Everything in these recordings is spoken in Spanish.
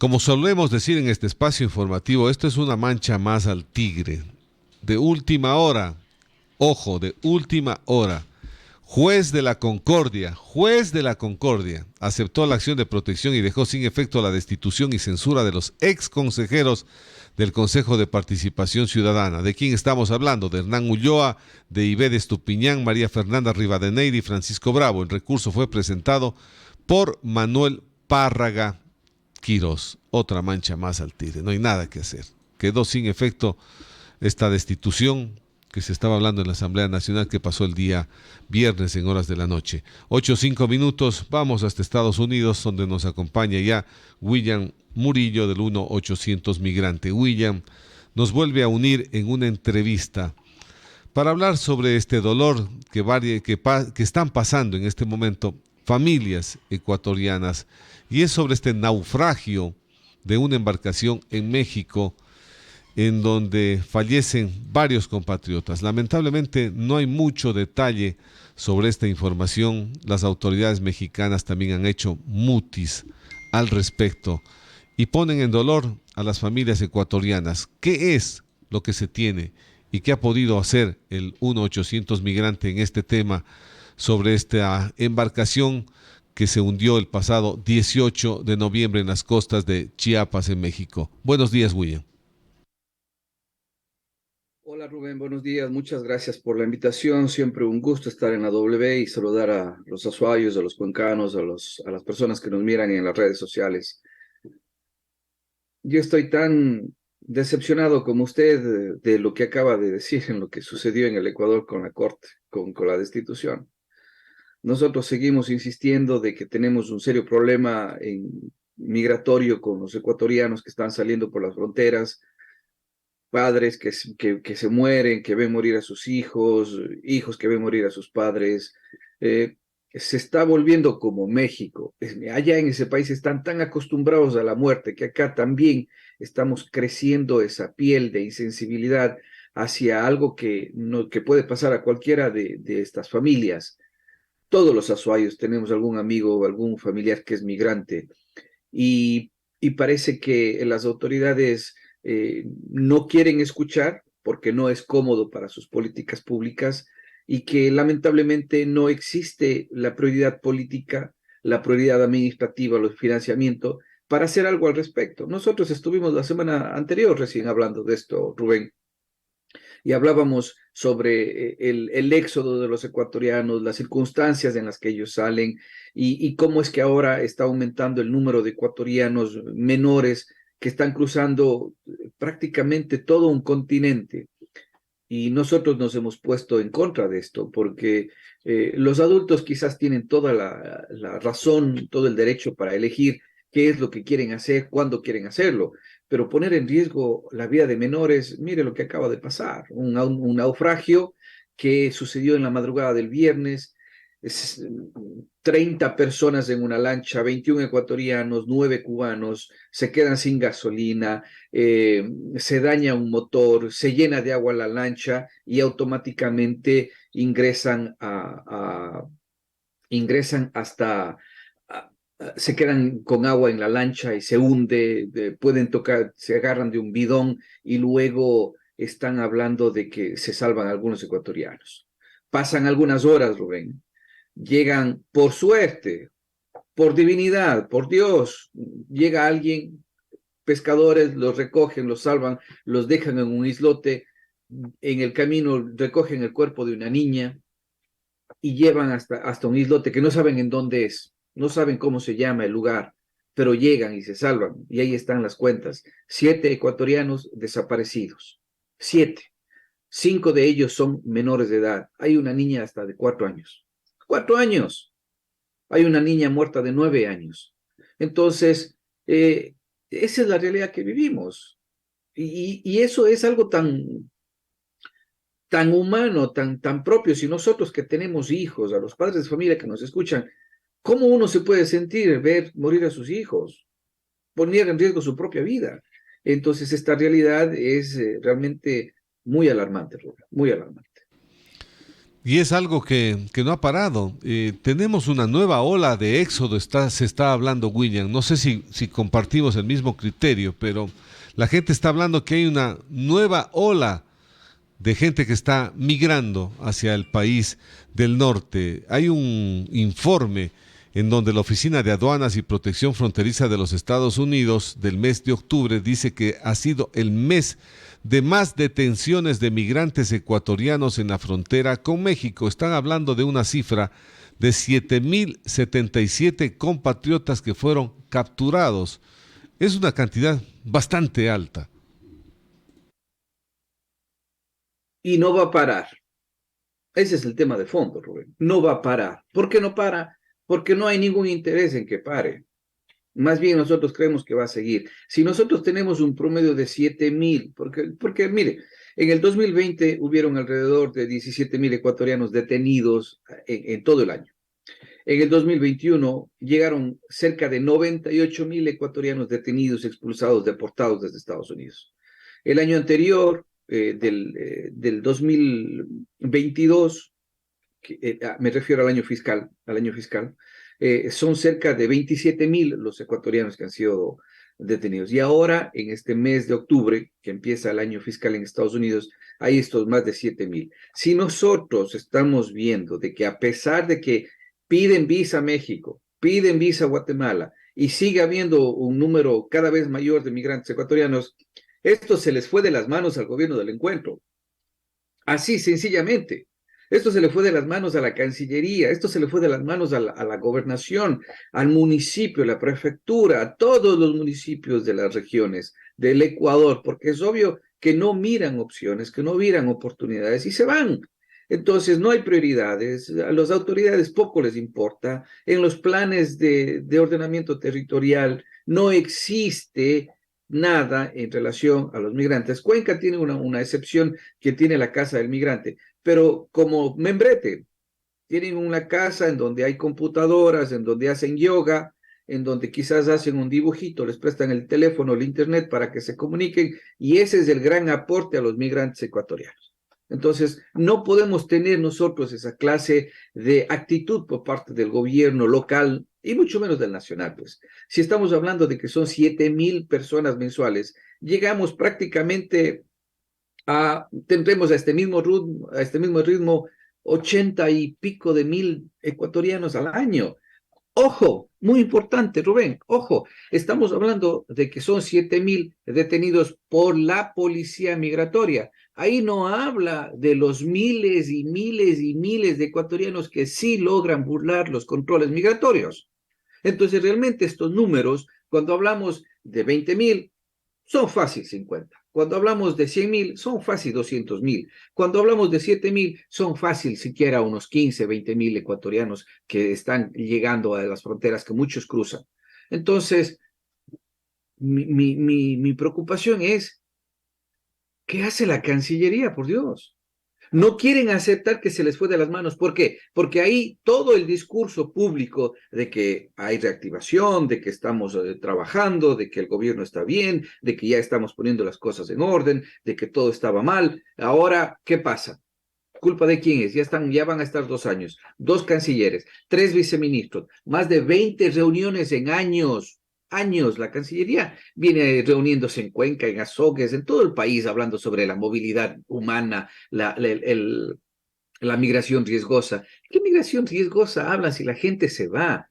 Como solemos decir en este espacio informativo, esto es una mancha más al tigre. De última hora, ojo, de última hora. Juez de la Concordia, aceptó la acción de protección y dejó sin efecto la destitución y censura de los ex consejeros del Consejo de Participación Ciudadana. ¿De quién estamos hablando? De Hernán Ulloa, de Ivede Estupiñán, María Fernanda Rivadeneira y Francisco Bravo. El recurso fue presentado por Manuel Párraga Quirós. Otra mancha más al tigre. No hay nada que hacer. Quedó sin efecto esta destitución que se estaba hablando en la Asamblea Nacional, que pasó el día viernes en horas de la noche. 8:05, vamos hasta Estados Unidos, donde nos acompaña ya William Murillo del 1-800 Migrante. William nos vuelve a unir en una entrevista para hablar sobre este dolor que están pasando en este momento familias ecuatorianas, y es sobre este naufragio de una embarcación en México en donde fallecen varios compatriotas. Lamentablemente no hay mucho detalle sobre esta información. Las autoridades mexicanas también han hecho mutis al respecto y ponen en dolor a las familias ecuatorianas. ¿Qué es lo que se tiene y qué ha podido hacer el 1-800 Migrante en este tema sobre esta embarcación que se hundió el pasado 18 de noviembre en las costas de Chiapas, en México? Buenos días, William. Hola Rubén, buenos días. Muchas gracias por la invitación. Siempre un gusto estar en la W y saludar a los azuayos, a los cuencanos, a las personas que nos miran en las redes sociales. Yo estoy tan decepcionado como usted de lo que acaba de decir en lo que sucedió en el Ecuador con la Corte, con la destitución. Nosotros seguimos insistiendo de que tenemos un serio problema migratorio con los ecuatorianos que están saliendo por las fronteras, padres que se mueren, que ven morir a sus hijos, hijos que ven morir a sus padres. Eh, Se está volviendo como México. Allá en ese país están tan acostumbrados a la muerte que acá también estamos creciendo esa piel de insensibilidad hacia algo que puede pasar a cualquiera de estas familias. Todos los azuayos tenemos algún amigo o algún familiar que es migrante y, y parece que las autoridades no quieren escuchar porque no es cómodo para sus políticas públicas y que lamentablemente no existe la prioridad política, la prioridad administrativa, el financiamiento para hacer algo al respecto. Nosotros estuvimos la semana anterior recién hablando de esto, Rubén, y hablábamos sobre el éxodo de los ecuatorianos, las circunstancias en las que ellos salen y cómo es que ahora está aumentando el número de ecuatorianos menores que están cruzando prácticamente todo un continente. Y nosotros nos hemos puesto en contra de esto porque los adultos quizás tienen toda la razón, todo el derecho para elegir qué es lo que quieren hacer, cuándo quieren hacerlo, pero poner en riesgo la vida de menores, mire lo que acaba de pasar, un naufragio que sucedió en la madrugada del viernes, es, 30 personas en una lancha, 21 ecuatorianos, 9 cubanos, se quedan sin gasolina, se daña un motor, se llena de agua la lancha y automáticamente ingresan hasta, se quedan con agua en la lancha y se hunde, pueden tocar, se agarran de un bidón y luego están hablando de que se salvan algunos ecuatorianos. Pasan algunas horas, Rubén, llegan por suerte, por divinidad, por Dios, llega alguien, pescadores los recogen, los salvan, los dejan en un islote, en el camino recogen el cuerpo de una niña y llevan hasta un islote que no saben en dónde es, no saben cómo se llama el lugar, pero llegan y se salvan. Y ahí están las cuentas. 7 ecuatorianos desaparecidos. 7. 5 de ellos son menores de edad. Hay una niña hasta de 4 años. 4 años. Hay una niña muerta de 9 años. Entonces, esa es la realidad que vivimos. Y eso es algo tan humano, tan propio. Si nosotros que tenemos hijos, a los padres de familia que nos escuchan, ¿cómo uno se puede sentir ver morir a sus hijos, poner en riesgo su propia vida? Entonces, esta realidad es realmente muy alarmante, Rubén, muy alarmante. Y es algo que no ha parado. Tenemos una nueva ola de éxodo, se está hablando, William. No sé si compartimos el mismo criterio, pero la gente está hablando que hay una nueva ola de gente que está migrando hacia el país del norte. Hay un informe en donde la Oficina de Aduanas y Protección Fronteriza de los Estados Unidos del mes de octubre dice que ha sido el mes de más detenciones de migrantes ecuatorianos en la frontera con México. Están hablando de una cifra de 7.077 compatriotas que fueron capturados. Es una cantidad bastante alta. Y no va a parar. Ese es el tema de fondo, Rubén. No va a parar. ¿Por qué no para? Porque no hay ningún interés en que pare. Más bien nosotros creemos que va a seguir. Si nosotros tenemos un promedio de 7.000, porque mire, en el 2020 hubieron alrededor de 17.000 ecuatorianos detenidos en todo el año. En el 2021 llegaron cerca de 98.000 ecuatorianos detenidos, expulsados, deportados desde Estados Unidos. El año anterior, del 2022, me refiero al año fiscal, son cerca de 27.000 los ecuatorianos que han sido detenidos. Y ahora, en este mes de octubre, que empieza el año fiscal en Estados Unidos, hay estos más de 7.000. Si nosotros estamos viendo de que a pesar de que piden visa a México, piden visa a Guatemala, y sigue habiendo un número cada vez mayor de migrantes ecuatorianos, esto se les fue de las manos al gobierno del encuentro. Así, sencillamente. Esto se le fue de las manos a la Cancillería, esto se le fue de las manos a la gobernación, al municipio, a la prefectura, a todos los municipios de las regiones del Ecuador, porque es obvio que no miran opciones, que no miran oportunidades y se van. Entonces, no hay prioridades, a las autoridades poco les importa, en los planes de ordenamiento territorial no existe nada en relación a los migrantes. Cuenca tiene una excepción que tiene la Casa del Migrante, pero como membrete, tienen una casa en donde hay computadoras, en donde hacen yoga, en donde quizás hacen un dibujito, les prestan el teléfono, el internet para que se comuniquen, y ese es el gran aporte a los migrantes ecuatorianos. Entonces, no podemos tener nosotros esa clase de actitud por parte del gobierno local y mucho menos del nacional, pues. Si estamos hablando de que son 7.000 personas mensuales, llegamos prácticamente tendremos a este mismo ritmo 80 y pico de mil ecuatorianos al año. Ojo, muy importante, Rubén, ojo, estamos hablando de que son 7.000 detenidos por la policía migratoria. Ahí no habla de los miles y miles y miles de ecuatorianos que sí logran burlar los controles migratorios. Entonces, realmente estos números, cuando hablamos de 20.000, son fácil 50. Cuando hablamos de 100.000, son fácil 200.000. Cuando hablamos de 7.000, son fácil siquiera unos 15, 20.000 ecuatorianos que están llegando a las fronteras que muchos cruzan. Entonces, mi preocupación es, ¿qué hace la Cancillería, por Dios? No quieren aceptar que se les fue de las manos. ¿Por qué? Porque ahí todo el discurso público de que hay reactivación, de que estamos trabajando, de que el gobierno está bien, de que ya estamos poniendo las cosas en orden, de que todo estaba mal. Ahora, ¿qué pasa? ¿Culpa de quién es? Ya van a estar 2 años, 2 cancilleres, 3 viceministros, más de 20 reuniones en años. La Cancillería viene reuniéndose en Cuenca, en Azogues, en todo el país, hablando sobre la movilidad humana, la migración riesgosa. ¿Qué migración riesgosa hablan si la gente se va?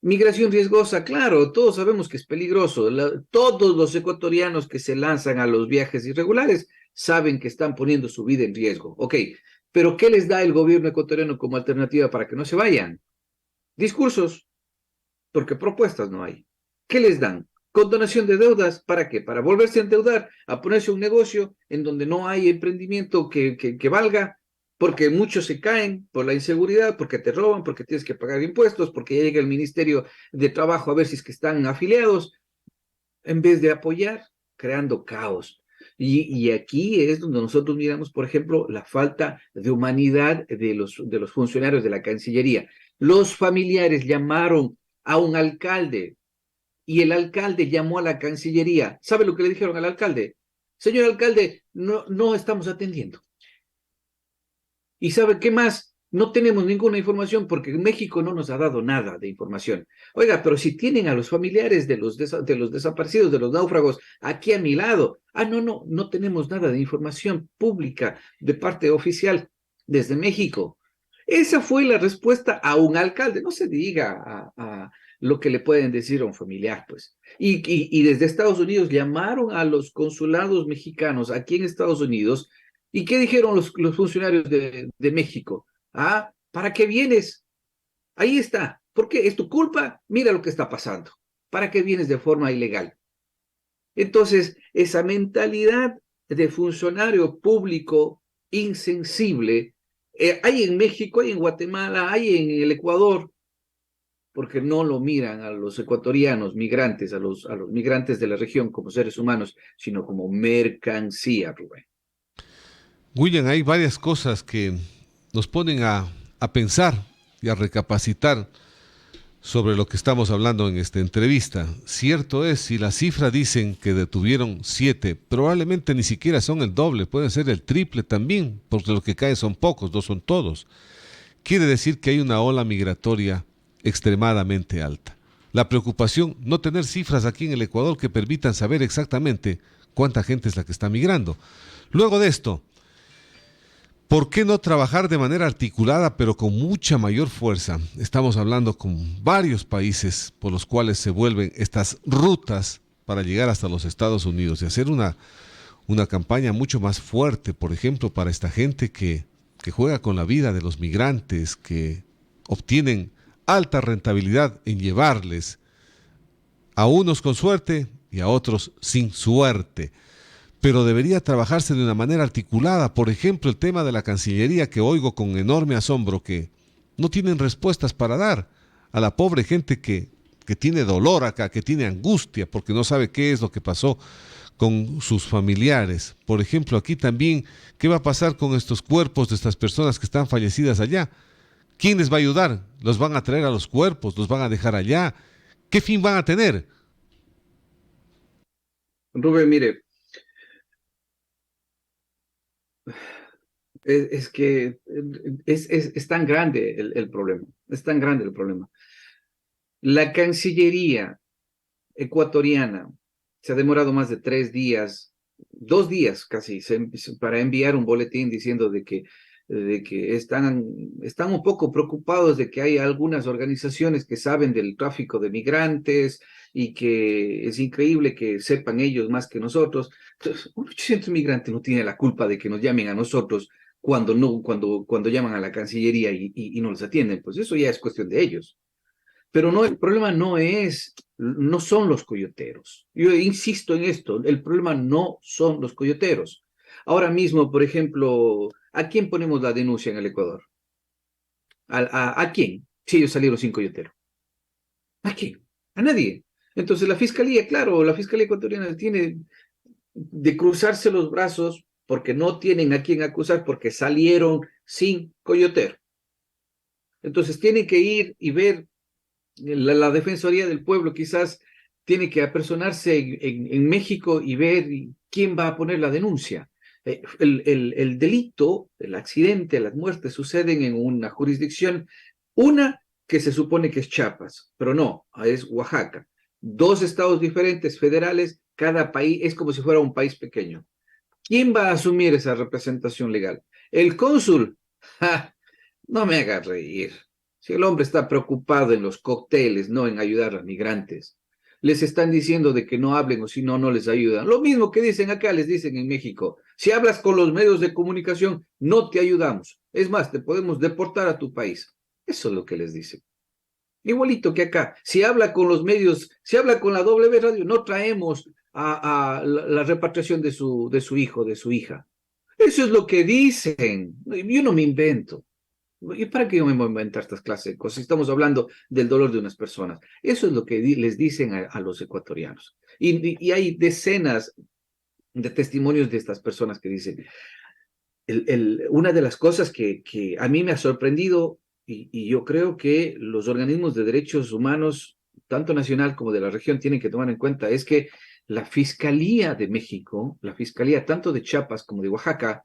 Migración riesgosa, claro, todos sabemos que es peligroso. Todos los ecuatorianos que se lanzan a los viajes irregulares saben que están poniendo su vida en riesgo. Ok, pero ¿qué les da el gobierno ecuatoriano como alternativa para que no se vayan? Discursos, porque propuestas no hay. ¿Qué les dan? Condonación de deudas, ¿para qué? Para volverse a endeudar, a ponerse un negocio en donde no hay emprendimiento que valga, porque muchos se caen por la inseguridad, porque te roban, porque tienes que pagar impuestos, porque ya llega el Ministerio de Trabajo a ver si es que están afiliados, en vez de apoyar, creando caos. Y aquí es donde nosotros miramos, por ejemplo, la falta de humanidad de los funcionarios de la Cancillería. Los familiares llamaron a un alcalde y el alcalde llamó a la Cancillería. ¿Sabe lo que le dijeron al alcalde? Señor alcalde, no estamos atendiendo. ¿Y sabe qué más? No tenemos ninguna información porque México no nos ha dado nada de información. Oiga, pero si tienen a los familiares de los desaparecidos, de los náufragos, aquí a mi lado. Ah, no tenemos nada de información pública de parte oficial desde México. Esa fue la respuesta a un alcalde. No se diga a lo que le pueden decir a un familiar, pues. Y desde Estados Unidos llamaron a los consulados mexicanos aquí en Estados Unidos. ¿Y qué dijeron los funcionarios de México? Ah, ¿para qué vienes? Ahí está. ¿Por qué? ¿Es tu culpa? Mira lo que está pasando. ¿Para qué vienes de forma ilegal? Entonces, esa mentalidad de funcionario público insensible hay en México, hay en Guatemala, hay en el Ecuador, porque no lo miran a los ecuatorianos migrantes, a los migrantes de la región como seres humanos, sino como mercancía, Rubén. William, hay varias cosas que nos ponen a pensar y a recapacitar sobre lo que estamos hablando en esta entrevista. Cierto es, si las cifras dicen que detuvieron 7, probablemente ni siquiera son el doble, pueden ser el triple también, porque los que caen son pocos, no son todos. Quiere decir que hay una ola migratoria extremadamente alta. La preocupación, no tener cifras aquí en el Ecuador que permitan saber exactamente cuánta gente es la que está migrando. Luego de esto, ¿por qué no trabajar de manera articulada pero con mucha mayor fuerza? Estamos hablando con varios países por los cuales se vuelven estas rutas para llegar hasta los Estados Unidos y hacer una campaña mucho más fuerte, por ejemplo, para esta gente que juega con la vida de los migrantes, que obtienen alta rentabilidad en llevarles a unos con suerte y a otros sin suerte. Pero debería trabajarse de una manera articulada. Por ejemplo, el tema de la Cancillería, que oigo con enorme asombro que no tienen respuestas para dar a la pobre gente que tiene dolor acá, que tiene angustia porque no sabe qué es lo que pasó con sus familiares. Por ejemplo, aquí también, ¿qué va a pasar con estos cuerpos de estas personas que están fallecidas allá? ¿Quién les va a ayudar? ¿Los van a traer a los cuerpos? ¿Los van a dejar allá? ¿Qué fin van a tener? Rubén, mire, es que es tan grande el problema, es tan grande el problema. La Cancillería ecuatoriana se ha demorado más de 3 días, 2 días casi, para enviar un boletín diciendo de que están un poco preocupados de que hay algunas organizaciones que saben del tráfico de migrantes y que es increíble que sepan ellos más que nosotros. Entonces, un 800 migrantes no tiene la culpa de que nos llamen a nosotros cuando, no, cuando llaman a la Cancillería y no les atienden. Pues eso ya es cuestión de ellos. Pero no, el problema no son los coyoteros. Yo insisto en esto, el problema no son los coyoteros. Ahora mismo, por ejemplo, ¿a quién ponemos la denuncia en el Ecuador? ¿A quién? Si ellos salieron sin coyotero. ¿A quién? A nadie. Entonces la fiscalía, claro, la fiscalía ecuatoriana tiene de cruzarse los brazos porque no tienen a quién acusar porque salieron sin coyotero. Entonces tienen que ir y ver la Defensoría del Pueblo quizás tiene que apersonarse en México y ver quién va a poner la denuncia. El delito, el accidente, las muertes suceden en una jurisdicción, una que se supone que es Chiapas, pero no, es Oaxaca. Dos estados diferentes, federales, cada país es como si fuera un país pequeño. ¿Quién va a asumir esa representación legal? El cónsul. ¡Ja! No me hagas reír. Si el hombre está preocupado en los cócteles, no en ayudar a los migrantes. Les están diciendo de que no hablen o si no, no les ayudan. Lo mismo que dicen acá, les dicen en México. Si hablas con los medios de comunicación, no te ayudamos. Es más, te podemos deportar a tu país. Eso es lo que les dicen. Igualito que acá. Si habla con los medios, si habla con la W Radio, no traemos a la repatriación de su hijo, de su hija. Eso es lo que dicen. Yo no me invento. ¿Y para qué yo me voy a inventar estas clases de cosas? Estamos hablando del dolor de unas personas. Eso es lo que les dicen a los ecuatorianos. Y hay decenas de testimonios de estas personas que dicen, una de las cosas que a mí me ha sorprendido, y yo creo que los organismos de derechos humanos, tanto nacional como de la región, tienen que tomar en cuenta, es que la Fiscalía de México, la Fiscalía tanto de Chiapas como de Oaxaca,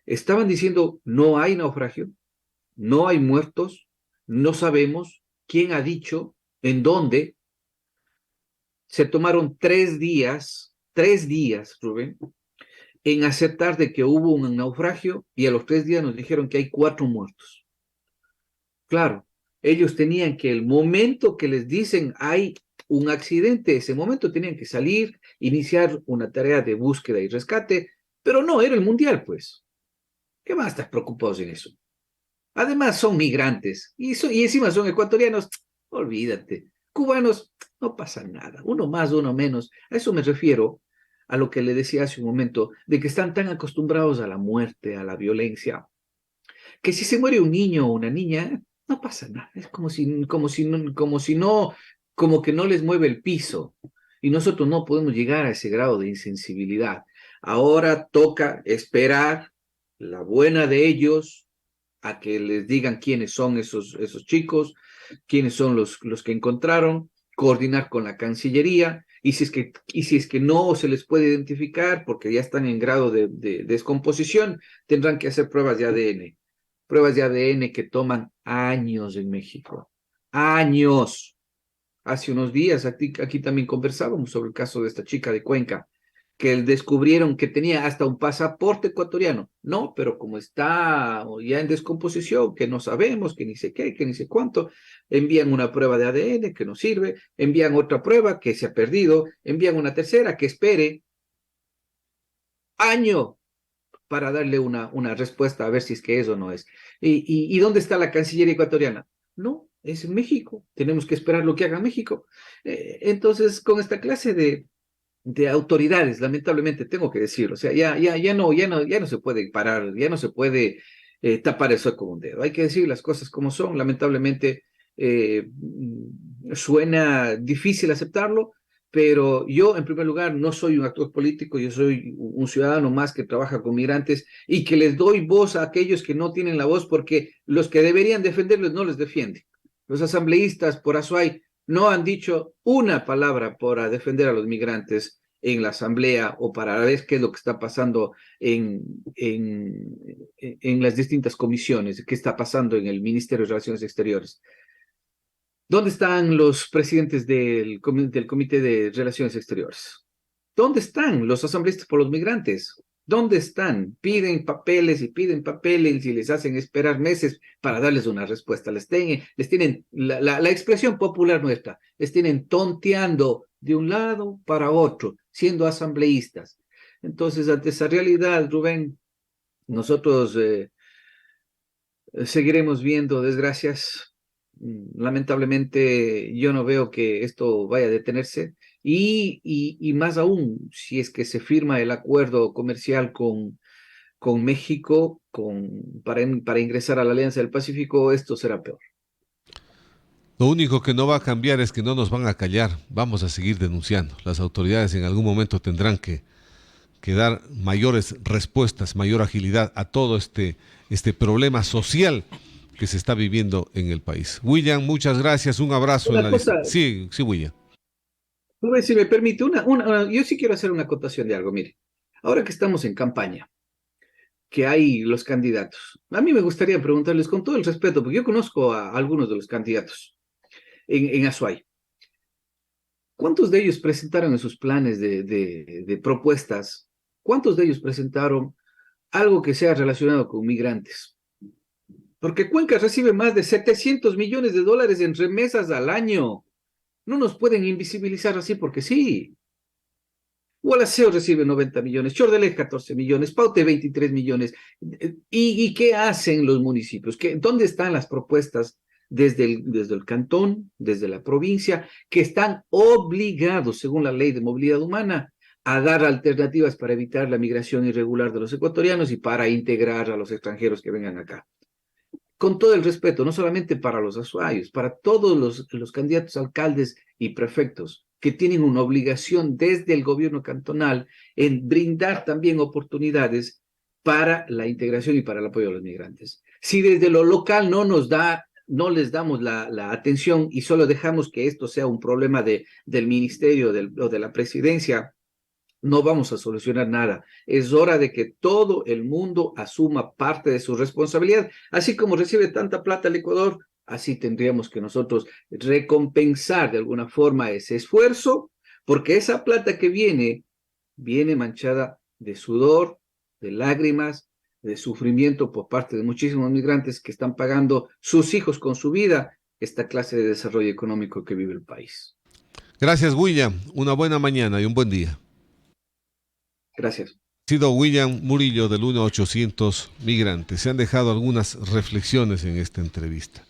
estaban diciendo no hay naufragio, no hay muertos, no sabemos quién ha dicho, en dónde. Se tomaron 3 días, Rubén, en aceptar de que hubo un naufragio y a los 3 días nos dijeron que hay 4 muertos. Claro, ellos tenían que el momento que les dicen hay un accidente, ese momento tenían que salir, iniciar una tarea de búsqueda y rescate, pero no, era el mundial, pues. ¿Qué más estás preocupados en eso? Además son migrantes y encima son ecuatorianos, olvídate. Cubanos, no pasa nada, uno más, uno menos. A eso me refiero a lo que le decía hace un momento, de que están tan acostumbrados a la muerte, a la violencia, que si se muere un niño o una niña, no pasa nada. Es como que no les mueve el piso. Y nosotros no podemos llegar a ese grado de insensibilidad. Ahora toca esperar la buena de ellos, a que les digan quiénes son esos chicos, quiénes son los que encontraron, coordinar con la Cancillería, y si es que no se les puede identificar porque ya están en grado de descomposición, tendrán que hacer pruebas de ADN que toman años en México, años. Hace unos días aquí también conversábamos sobre el caso de esta chica de Cuenca, que descubrieron que tenía hasta un pasaporte ecuatoriano. No, pero como está ya en descomposición, que no sabemos, que ni sé qué, que ni sé cuánto, envían una prueba de ADN que no sirve, envían otra prueba que se ha perdido, envían una tercera que espere año para darle una respuesta a ver si es que es o no es. ¿Y dónde está la Cancillería ecuatoriana? No, es en México. Tenemos que esperar lo que haga México. Entonces, con esta clase de autoridades, lamentablemente tengo que decirlo, o sea, ya no se puede parar, ya no se puede tapar eso con un dedo. Hay que decir las cosas como son. Lamentablemente suena difícil aceptarlo, pero yo, en primer lugar, no soy un actor político, yo soy un ciudadano más que trabaja con migrantes y que les doy voz a aquellos que no tienen la voz porque los que deberían defenderlos no les defienden. Los asambleístas por Azuay no han dicho una palabra para defender a los migrantes en la asamblea o para ver qué es lo que está pasando en las distintas comisiones, qué está pasando en el Ministerio de Relaciones Exteriores. ¿Dónde están los presidentes del Comité de Relaciones Exteriores? ¿Dónde están los asambleístas por los migrantes? ¿Dónde están? Piden papeles y piden papeles y les hacen esperar meses para darles una respuesta. Les tienen la expresión popular nuestra, les tienen tonteando de un lado para otro, siendo asambleístas. Entonces, ante esa realidad, Rubén, nosotros seguiremos viendo desgracias. Lamentablemente, yo no veo que esto vaya a detenerse. Y más aún, si es que se firma el acuerdo comercial con México para ingresar a la Alianza del Pacífico, esto será peor. Lo único que no va a cambiar es que no nos van a callar, vamos a seguir denunciando. Las autoridades en algún momento tendrán que dar mayores respuestas, mayor agilidad a todo este problema social que se está viviendo en el país. William, muchas gracias, un abrazo. Sí, William. Si me permite, yo sí quiero hacer una acotación de algo. Mire, ahora que estamos en campaña, que hay los candidatos, a mí me gustaría preguntarles con todo el respeto, porque yo conozco a algunos de los candidatos en Azuay. ¿Cuántos de ellos presentaron en sus planes de propuestas? ¿Cuántos de ellos presentaron algo que sea relacionado con migrantes? Porque Cuenca recibe más de 700 millones de dólares en remesas al año. No nos pueden invisibilizar así porque sí. Gualaceo recibe 90 millones, Chordelé 14 millones, Paute 23 millones. ¿Y qué hacen los municipios? ¿Dónde están las propuestas desde el cantón, desde la provincia, que están obligados, según la ley de movilidad humana, a dar alternativas para evitar la migración irregular de los ecuatorianos y para integrar a los extranjeros que vengan acá? Con todo el respeto, no solamente para los azuayos, para todos los candidatos alcaldes y prefectos que tienen una obligación desde el gobierno cantonal en brindar también oportunidades para la integración y para el apoyo a los migrantes. Si desde lo local no les damos la atención y solo dejamos que esto sea un problema del ministerio o de la presidencia, no vamos a solucionar nada. Es hora de que todo el mundo asuma parte de su responsabilidad. Así como recibe tanta plata el Ecuador, así tendríamos que nosotros recompensar de alguna forma ese esfuerzo, porque esa plata que viene manchada de sudor, de lágrimas, de sufrimiento por parte de muchísimos migrantes que están pagando sus hijos con su vida esta clase de desarrollo económico que vive el país. Gracias, William. Una buena mañana y un buen día. Gracias. Ha sido William Murillo del 1-800 Migrantes. Se han dejado algunas reflexiones en esta entrevista.